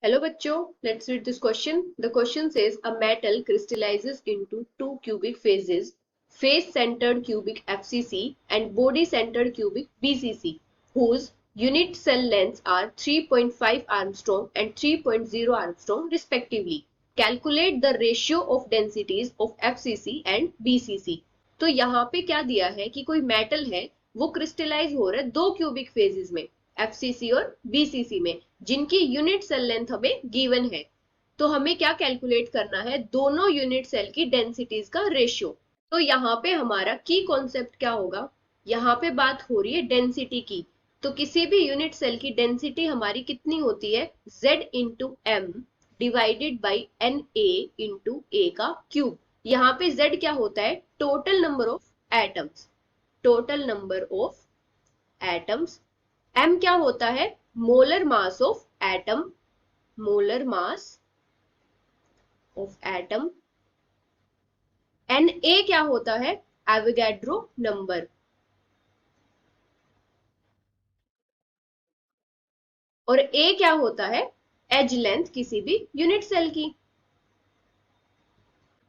Hello बच्चों, let's read this question. The question says a metal crystallizes into two cubic phases, face-centered cubic FCC and body-centered cubic BCC, whose unit cell lengths are 3.5 Armstrong and 3.0 Armstrong respectively. Calculate the ratio of densities of FCC and BCC. तो यहाँ पे क्या दिया है कि कोई metal है वो क्रिस्टलाइज हो रहा है दो क्यूबिक फेजेस में, एफसीसी और बीसीसी में, जिनकी यूनिट सेल लेंथ हमें गिवन है। तो हमें क्या कैलकुलेट करना है, दोनों यूनिट सेल की डेंसिटीज का रेशियो। तो यहाँ पे हमारा की कॉन्सेप्ट क्या होगा, यहाँ पे बात हो रही है डेंसिटी की। तो किसी भी यूनिट सेल की डेंसिटी हमारी कितनी होती है, Z into M divided by N A into A का क्यूब। यहाँ पे Z क्या होता है, total number of atoms, total number of atoms. m क्या होता है, molar mass of atom, molar mass of atom. Na क्या होता है, एवोगैड्रो नंबर। और a क्या होता है, एज लेंथ किसी भी यूनिट सेल की।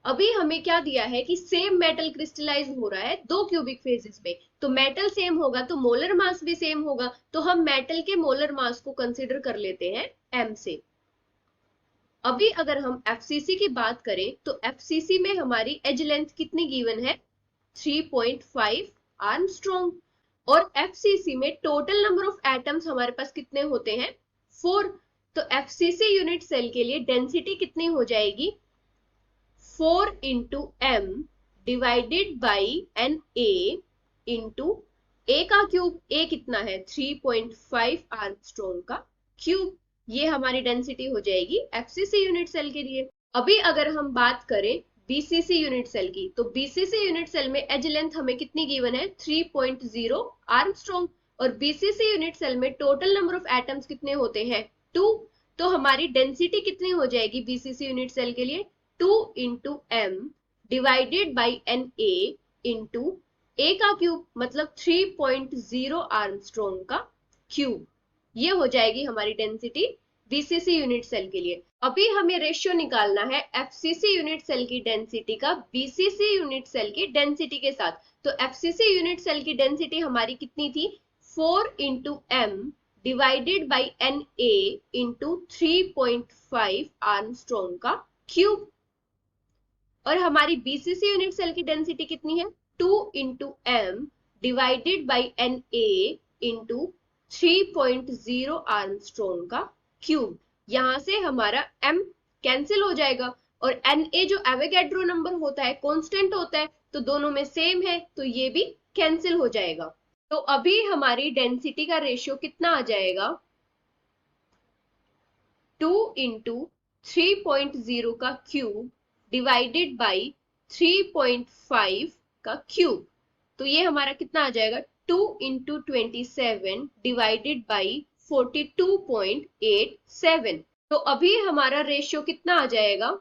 अभी हमें क्या दिया है कि सेम मेटल क्रिस्टलाइज हो रहा है दो क्यूबिक फेजेस में, तो मेटल सेम होगा तो मोलर मास भी सेम होगा, तो हम मेटल के मोलर मास को कंसीडर कर लेते हैं m से। अभी अगर हम एफसीसी की बात करें तो एफसीसी में हमारी एज लेंथ कितनी गिवन है, 3.5 आर्मस्ट्रॉन्ग। और एफसीसी में टोटल नंबर ऑफ एटम्स हमारे पास कितने होते हैं, 4। तो एफसीसी यूनिट सेल के लिए डेंसिटी कितनी हो जाएगी, 4 into M divided by N A into A का क्यूब। ए कितना है, 3.5 आर्मस्ट्रॉन्ग का क्यूब। ये हमारी डेंसिटी हो जाएगी एफसीसी यूनिट सेल के लिए। अभी अगर हम बात करें बीसीसी यूनिट सेल की, तो बीसीसी यूनिट सेल में एज लेंथ हमें कितनी गिवन है, 3.0 आर्मस्ट्रॉन्ग। और बीसीसी यूनिट सेल में टोटल नंबर ऑफ एटम्स कितने होते हैं, 2। तो हमारी डेंसिटी कितनी हो जाएगी बीसीसी यूनिट सेल के लिए, 2 into M divided by N A into A का क्यूब, मतलब 3.0 आर्मस्ट्रॉन्ग का क्यूब। ये हो जाएगी हमारी डेंसिटी बीसीसी यूनिट सेल के लिए। अभी हमें रेशियो निकालना है एफसीसी यूनिट सेल की डेंसिटी का बीसीसी यूनिट सेल की डेंसिटी के साथ। तो एफसीसी यूनिट सेल की डेंसिटी हमारी कितनी थी, 4 into M divided by N A into 3.5 armstrong का क्यूब। और हमारी बीसीसी यूनिट सेल की डेंसिटी कितनी है, 2 into M divided by N A into 3.0 armstrong का क्यूब। यहां से हमारा m कैंसिल हो जाएगा और Na जो एवोगैड्रो नंबर होता है, कांस्टेंट होता है, तो दोनों में सेम है, तो ये भी कैंसिल हो जाएगा। तो अभी हमारी डेंसिटी का रेशियो कितना आ जाएगा, 2 इंटू 3.0 का क्यूब डिवाइडेड बाई 3.5 का क्यूब। तो ये हमारा कितना आ जाएगा, 2 इंटू 27 डिवाइडेड बाई 42.87। तो अभी हमारा रेशियो कितना आ जाएगा,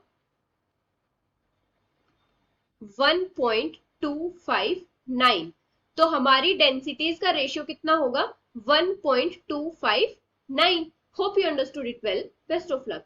1.259। तो हमारी डेंसिटीज का रेशियो कितना होगा, 1.259। Hope you understood it well. Best of luck.